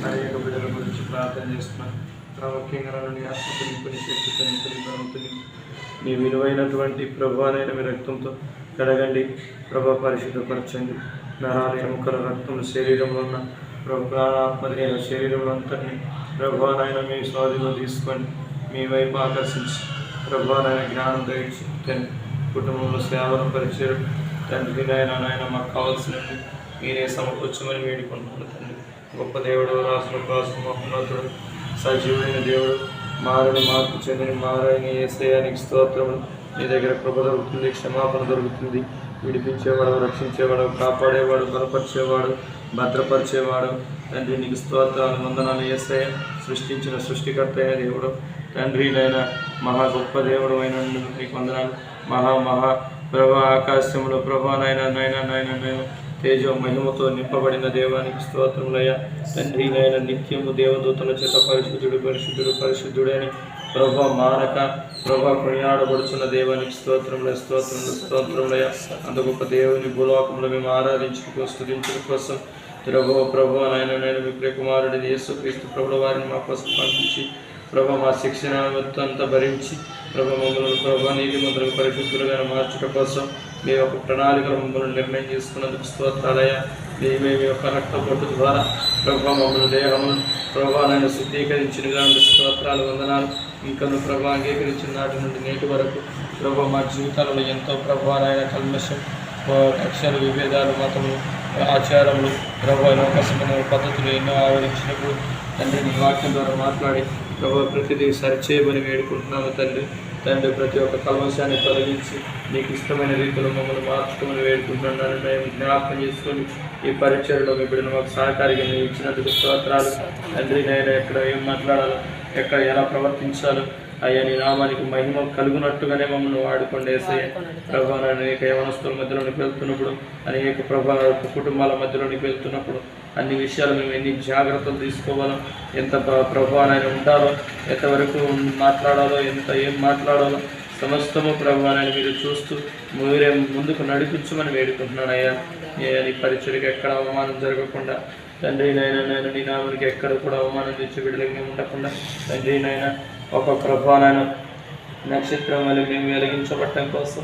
అనేక బిడ్డల గురించి ప్రార్థన చేస్తున్నాను. ప్రాముఖ్యంగా నన్ను నీ ఆత్మతో నింపుని, శక్తితో నింపుని, బలంతో నింపు. నీ విలువైనటువంటి ప్రభువైన మీ రక్తంతో కడగండి ప్రభు, పరిశుద్ధపరచండి. నరాలు ఎముకల రక్తం శరీరంలో ఉన్న ప్రభు ప్రాణాత్మదైన శరీరంలో అంతటిని ప్రభువైన మీ స్వాధీనంలో తీసుకోండి. మీ వైపు ఆకర్షించి ప్రభువైన జ్ఞానం దయచేయండి. కుటుంబంలో సేవలు పరిచయం తండ్రి నాయన మాకు కావాల్సినవి మీరే సమకూర్చమని వేడుకుంటున్నాను తండ్రి. గొప్ప దేవుడు, రాష్ట్ర రాసు మహోన్నతుడు, సజీవుడైన దేవుడు, మారని మార్పు చెందిన మారని యేసయ్యానికి స్తోత్రములు. నీ దగ్గర కృప దొరుకుతుంది, క్షమాపణ దొరుకుతుంది. విడిపించేవాడు, రక్షించేవాడు, కాపాడేవాడు, బలపరిచేవాడు, భద్రపరిచేవాడు తండ్రి. నీకు స్తోత్రాలు, వందనాలు యేసయ్య. సృష్టించిన సృష్టికర్త అయిన దేవుడు తండ్రి నైనా మహా గొప్ప దేవుడు అయిన నీకు వందనాలు. మహా ప్రభా ఆకాశంలో ప్రభా నైనా తేజో మహిమతో నింపబడిన దేవానికి స్తోత్రములయ్యా తండ్రి. నైనా నిత్యము దేవదూతల చేత పరిశుద్ధుడు పరిశుద్ధుడు పరిశుద్ధుడని ప్రభా మానక ప్రభా కొనియాడబడుచున్న దేవానికి స్తోత్రములయ్యా. అంత గొప్ప దేవుని భూలోకంలో మేము ఆరాధించుటకు స్తుతించడం కోసం ప్రభు నైనా మీ ప్రియకుమారుడిని యేసుక్రీస్తు ప్రభుల వారిని మా కోసం పంపించి ప్రభా మా శిక్షణ అంతా భరించి ప్రభా మమ్మల్ని ప్రభా నీతి మంత్రులు పరిశుద్ధులుగా మార్చడం కోసం మీ యొక్క ప్రణాళికలు మమ్మల్ని నిర్ణయం చేసుకున్నందుకు స్తోత్రాలయ్యా. మీ యొక్క రక్త పొట్టు ద్వారా ప్రభా మమ్మల్ని దేహమును ప్రభా నన్ను శుద్ధీకరించినగా స్తోత్రాలు, వందనాలు. ఇంకను ప్రభా అంగీకరించిన నాటి నుండి నేటి వరకు ప్రభా మా జీవితాలలో ఎంతో ప్రభా నాయన కల్మషం, కక్షలు, విభేదాలు, మతములు, ఆచారములు ప్రభా లోకసమైన పద్ధతులు ఎన్నో ఆవరించినప్పుడు తండ్రి నీ వాక్యం ద్వారా మాట్లాడి ప్రభా ప్రతిదీ సరిచేయమని వేడుకుంటున్నాము తండ్రి. ప్రతి ఒక్క కల్మషాన్ని తొలగించి నీకు ఇష్టమైన రీతిలో మమ్మల్ని మార్చుకోమని వేడుకుంటున్నాను. మేము జ్ఞాపకం చేసుకొని ఈ పరిచయలో మీ బిడ్డను మాకు సహకారిగా మీరు ఇచ్చినందుకు స్తోత్రాలు తండ్రి. నేను ఎక్కడ ఏం మాట్లాడాలో, ఎక్కడ ఎలా ప్రవర్తించాలో అయ్యా నీ నామానికి మహిమ కలుగునట్టుగానే మమ్మల్ని వాడుకోండి యేసయ్య. ప్రభా అనేక యవనస్తుల మధ్యలోనికి వెళ్తున్నప్పుడు, అనేక ప్రభా కుటుంబాల మధ్యలోనికి వెళ్తున్నప్పుడు అన్ని విషయాలు మేము ఎన్ని జాగ్రత్తలు తీసుకోవాలో, ఎంత ప్రభావాన్ని ఉండాలో, ఎంతవరకు మాట్లాడాలో, ఏం మాట్లాడాలో సమస్తము ప్రభావాన్ని మీరు చూస్తూ మీరే ముందుకు నడిపించమని వేడుకుంటున్నాను అయ్యా. నీ పరిచయకి ఎక్కడ అవమానం జరగకుండా తండ్రి నైనా నీ నామానికి ఎక్కడ కూడా అవమానం తెచ్చి బిడ్డలకి ఉండకుండా తండ్రి నైనా ఒక ప్రభావాన్ని నక్షత్రం వల్ల మేము వెలిగించబడటం కోసం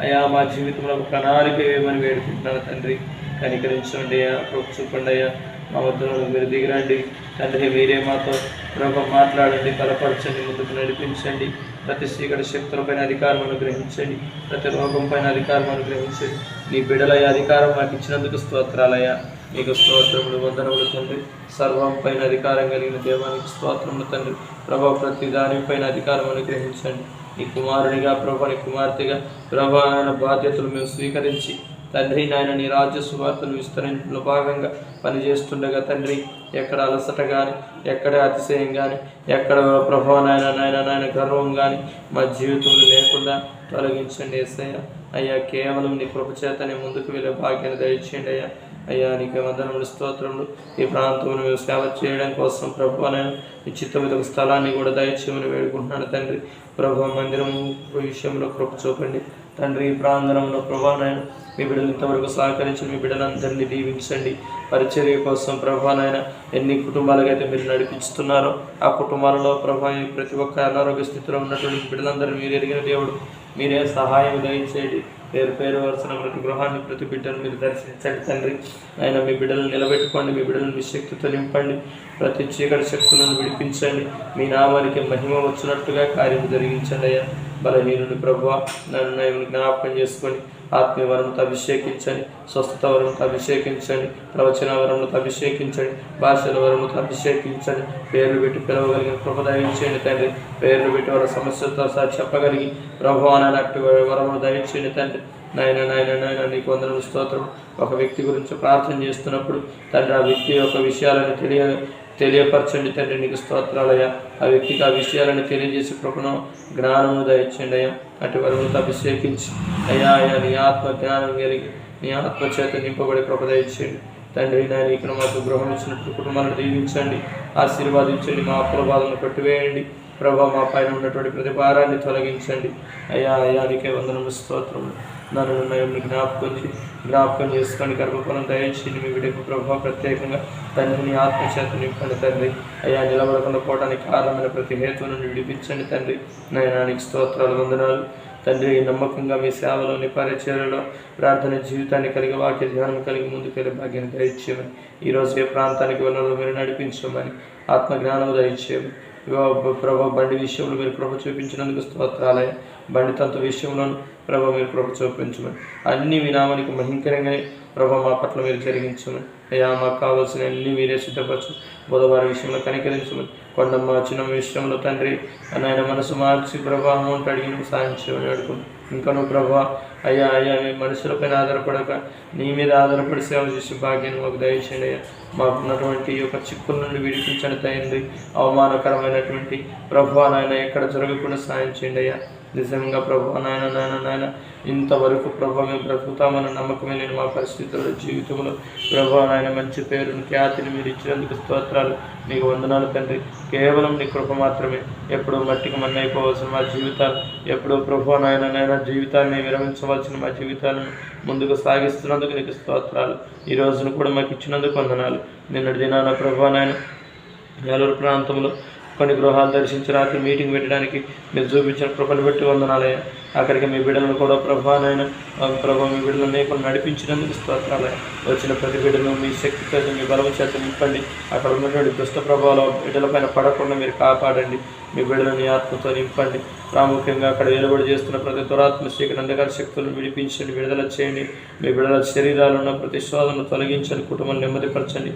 అయ్యా మా జీవితంలో ఒక ప్రణాళిక వేయమని వేడుకుంటున్నాను తండ్రి. కనికరించండి అయ్యా, చూపండి అయ్యా. మా వద్దలో మీరు దిగిరండి తండ్రి. మీరే మాతో ప్రభు మాట్లాడండి, బలపరచండి, ముందుకు నడిపించండి. ప్రతి చీకటి శక్తులపైన అధికారం అనుగ్రహించండి, ప్రతి రోగం పైన అధికారం అనుగ్రహించండి. నీ బిడ్డలయ్యా అధికారం మాకు ఇచ్చినందుకు స్తోత్రాలయ్యా. మీకు స్తోత్రములు, వందనములు తండ్రి. సర్వం పైన అధికారం కలిగిన దేవానికి స్తోత్రములు తండ్రి. ప్రభా ప్రతి దానిపైన అధికారం అనుగ్రహించండి. నీ కుమారునిగా ప్రభా, నీ కుమార్తెగా ప్రభా బాధ్యతలు మేము స్వీకరించి తండ్రి నాయన నీ రాజ్య సువార్తలు విస్తరించడంలో భాగంగా పనిచేస్తుండగా తండ్రి ఎక్కడ అలసట కానీ, ఎక్కడ అతిశయం కానీ, ఎక్కడ ప్రభా నాయన గర్వం కానీ మా జీవితంలో లేకుండా తొలగించండి యేసయ్య. అయ్యా కేవలం నీ కృప చేతనే ముందుకు వెళ్ళే భాగ్యాన్ని దయచేయండి అయ్యా. అయ్యా నీకు వందనములు, స్తోత్రములు. ఈ ప్రాంతంలో మేము సేవ చేయడం కోసం ప్రభు నేను ఈ చిత్తమిత స్థలాన్ని కూడా దయచేయమని వేడుకుంటున్నాను తండ్రి. ప్రభు మందిరం విషయంలో కృప చూపండి తండ్రి. ఈ ప్రాంగణంలో ప్రభా నాయన మీ బిడ్డలు ఇంతవరకు సహకరించి మీ బిడ్డలందరినీ దీవించండి. పరిచర్య కోసం ప్రభా నాయన ఎన్ని కుటుంబాలకైతే మీరు నడిపిస్తున్నారో ఆ కుటుంబాలలో ప్రభా ప్రతి ఒక్క అనారోగ్య స్థితిలో ఉన్నటువంటి బిడ్డలందరూ మీరు ఎరిగిన దేవుడు, మీరే సహాయం దయచేయండి. పేరు వరుసన ప్రతి గృహాన్ని, ప్రతి బిడ్డను మీరు దర్శించండి తండ్రి. ఆయన మీ బిడ్డలను నిలబెట్టుకోండి, మీ బిడ్డలను మీ శక్తితో నింపండి, ప్రతి చీకటి శక్తులను విడిపించండి. మీ నామానికి మహిమ వచ్చినట్టుగా కార్యం జరిగించండి అయ్యా. బలహీనుని ప్రభువా నన్ను జ్ఞాపకం చేసుకొని ఆత్మీయ వరంతో అభిషేకించండి, స్వస్థత వరంతో అభిషేకించండి, ప్రవచన వరంతో అభిషేకించండి, భాషల వరంతో అభిషేకించండి. పేర్లు పెట్టి పిలవగలిగిన కృప దయచేయండి తండ్రి. పేర్లు పెట్టి వాళ్ళ సమస్యలతో చెప్పగలిగి ప్రభువానట్టు వరమును దయచేయండి తండ్రి. నాయన నీకు వందనములు, స్తోత్రం. ఒక వ్యక్తి గురించి ప్రార్థన చేస్తున్నప్పుడు తండ్రి ఆ వ్యక్తి యొక్క విషయాలను తెలియపరచండి తండ్రి. నీకు స్తోత్రాలయ్యా. ఆ వ్యక్తికి ఆ విషయాలను తెలియజేసి కృపను, జ్ఞానము దయచేయండి అయ్యా. అటు వరముతో అభిషేకించి అయ్యా నీ ఆత్మ జ్ఞానం కలిగి నీ ఆత్మ చేత నింపబడి కృప దయచేయండి తండ్రి. నాయన ఇక్కడ మాకు గృహం ఇచ్చినప్పుడు కుటుంబాలను దీవించండి, ఆశీర్వాదించండి. మా అప్పుల బాధలను కొట్టివేయండి ప్రభా. మా పైన ఉన్నటువంటి ప్రతి భారాన్ని తొలగించండి అయ్యా. నీకే వందనములు, స్తోత్రములు. నన్ను జ్ఞాపకం చేసుకొని గర్భఫలం దయచేయండి. మీ బిడ్డకు ప్రభావ ప్రత్యేకంగా తండ్రిని ఆత్మచేత నింపండి తండ్రి. అయ్యా నిలబడకుండా పోవడానికి కారణమైన ప్రతి హేతు నుండి విడిపించండి తండ్రి. నయనానికి స్తోత్రాలు, వందనాలు తండ్రి. నమ్మకంగా మీ సేవలోని పరిచర్యలో ప్రార్థన జీవితాన్ని కలిగి వాక్య ధ్యానం కలిగి ముందుకెళ్ళి భాగ్యాన్ని దయచేయమని, ఈరోజు ఏ ప్రాంతానికి వెళ్ళాలో మీరు నడిపించమని, ఆత్మజ్ఞానం దయచేయమని. ప్రభా బండి విషయంలో మీరు కృప చూపించినందుకు స్తోత్రాలయ. బండి తంతు విషయంలోనూ ప్రభా మీరు కృప చూపించమని, అన్ని వినామానికి మహింకరంగానే ప్రభా మా పట్ల మీరు జరిగించమని. అయ్యా మాకు కావాల్సిన అన్ని మీరే సిద్ధపరచు. బుధవారం విషయంలో కనికరించమని, కొండమ్మ చిన్న విషయంలో తండ్రి నాయన మనసు మార్చి ప్రభా అమౌంట్ అడిగిన సాయం చేయమని అడుగును. ఇంకా నువ్వు ప్రభా అయ్యా మీ మనుషులపైన ఆధారపడక నీ మీద ఆధారపడి సేవ చేసే భాగ్యాన్ని మాకు దయచేయండి. అయ్యా మాకున్నటువంటి ఈ యొక్క చిక్కుల నుండి విడిపించండి తండ్రి. అవమానకరమైనటువంటి ప్రభా నాయన ఎక్కడ జరగకుండా సాయం చేయండి అయ్యా. నిజంగా ప్రభా నాయన ఇంతవరకు ప్రభా మేము బ్రతుకుతామన్న నమ్మకమే లేని మా పరిస్థితుల్లో జీవితంలో ప్రభా నాయన మంచి పేరును ఖ్యాతిని మీరు ఇచ్చినందుకు స్తోత్రాలు. నీకు వందనాలు తండ్రి. కేవలం నీ కృప మాత్రమే. ఎప్పుడూ మట్టికి మన్నైపోవాల్సిన మా జీవితాలు, ఎప్పుడూ ప్రభా నాయన జీవితాన్ని విరమించవలసిన మా జీవితాలను ముందుకు సాగిస్తున్నందుకు నీకు స్తోత్రాలు. ఈ రోజును కూడా మాకు ఇచ్చినందుకు వందనాలు. నిన్నటి దినాన ప్రభా నాయన ఏలూరు ప్రాంతంలో కొన్ని గృహాలు దర్శించి రాత్రి మీటింగ్ పెట్టడానికి మీరు చూపించిన కృపను బట్టి వందనాలయ్యా. అక్కడికి మీ బిడ్డలను కూడా ప్రభానైనా మీ బిడ్డలని కొన్ని నడిపించినందుకు స్తోత్రాలయ్యా. వచ్చిన ప్రతి బిడ్డను మీ శక్తితో మీ బలం చేత నింపండి. అక్కడ ఉన్నటువంటి దుష్ట ప్రభావాలు బిడ్డలపైన పడకుండా మీరు కాపాడండి. మీ బిడ్డలని ఆత్మతో నింపండి. ప్రాముఖ్యంగా అక్కడ వెలువడి చేస్తున్న ప్రతి దురాత్మ చీకటి అంధకార శక్తులను విడిపించండి, విడుదల చేయండి. మీ బిడ్డల శరీరాలు ఉన్న ప్రతి శోధనను తొలగించండి. కుటుంబాలు నెమ్మదిపరచండి.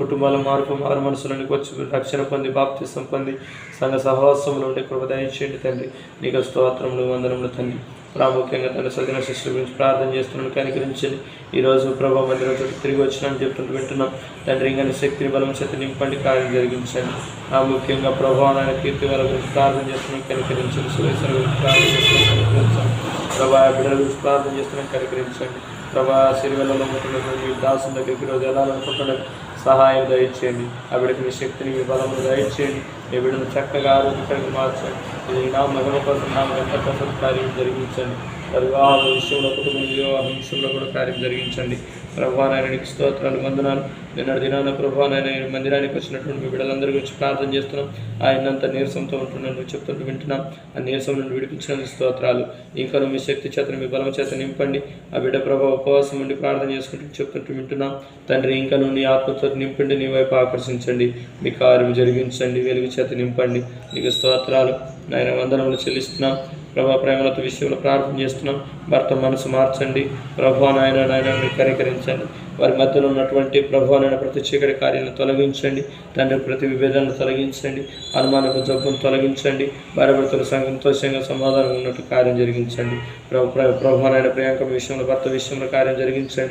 కుటుంబాల మారు మనసులోనికి వచ్చి రక్షణ పొంది బాప్తిసం పొంది సంఘ సహవాసంలో ఉండే కృప దయచేయండి తండ్రి. నీకు స్తోత్రములు, వందనములు తండ్రి. ప్రాముఖ్యంగా తన సదిన శిష్యుల గురించి ప్రార్థన చేస్తున్నాను, కనికరించండి. ఈరోజు ప్రభావ మందిరం తిరిగి వచ్చినాను చెప్తుంటూ వింటున్నాం తండ్రి. ఇంకా శక్తిని బలం చేత నింపండి, కార్యం జరిగించండి. ప్రాముఖ్యంగా ప్రభావాన్ని కీర్తి వాళ్ళ గురించి ప్రార్థన చేస్తున్నాం, కనికరించండి. సురేశ్వర గురించి ప్రార్థన చేస్తున్నాం, కనికరించండి. ప్రభా బిడ్డల గురించి ప్రార్థన చేస్తున్నాం, కనికరించండి. ప్రభా సిరివెల్లలో ఉంటున్నటువంటి మీ దాసుల దగ్గరికి ఈరోజు వెళ్ళాలనుకుంటున్నాను, సహాయం దయచేయండి. ఆ బిడ్డకి మీ శక్తిని మీ బలమును దయచేయండి. మీ బిడ్డను చక్కగా ఆరోగ్యకరంగా మార్చండి. ఇది నా మహిమ కోసం నా గంట కోసం కార్యం జరిగించండి. వివాహ విషయంలో కుటుంబ వివాహ విషయంలో కూడా కార్యం జరిగించండి. ప్రభానాయనికి స్తోత్రాలు, వందనాలు. నిన్నటి దినాన ప్రభానాయన మందిరానికి వచ్చినటువంటి మీ బిడ్డలందరి గురించి ప్రార్థన చేస్తున్నాం. ఆయనంత నీరసంతో ఉంటున్నాను చెప్తుంటూ వింటున్నాం. ఆ నీరసం నుండి విడిపించినందుకు స్తోత్రాలు. ఇంకా మీ శక్తి చేతను మీ బలం చేత నింపండి. ఆ బిడ్డ ప్రభావ ఉపవాసం ఉండి ప్రార్థన చేసుకుంటూ చెప్తుంటూ వింటున్నాం తండ్రి. ఇంకా నీ ఆత్మతో నింపండి, నీ వైపు ఆకర్షించండి, మీ కార్యం జరిగించండి, వెలుగు చేత నింపండి. నీకు స్తోత్రాలు నాయన, వందనములు చెల్లిస్తున్నాం. ప్రభా ప్రేమలతో విషయంలో ప్రార్థన చేస్తున్నాం. భర్త మనసు మార్చండి ప్రభా నాయన మీరు కనికరించండి. వారి మధ్యలో ఉన్నటువంటి ప్రభా నాయన ప్రతి చీకటి కార్యాలను తొలగించండి తండ్రి. ప్రతి విభేదాలను తొలగించండి. అనుమానపు జబ్బును తొలగించండి. భార్యాభర్తల సంతోషంగా సమాధానం ఉన్నట్టు కార్యం జరిగించండి. ప్రభా నాయన ప్రియాంక విషయంలో భర్త విషయంలో కార్యం జరిగించండి.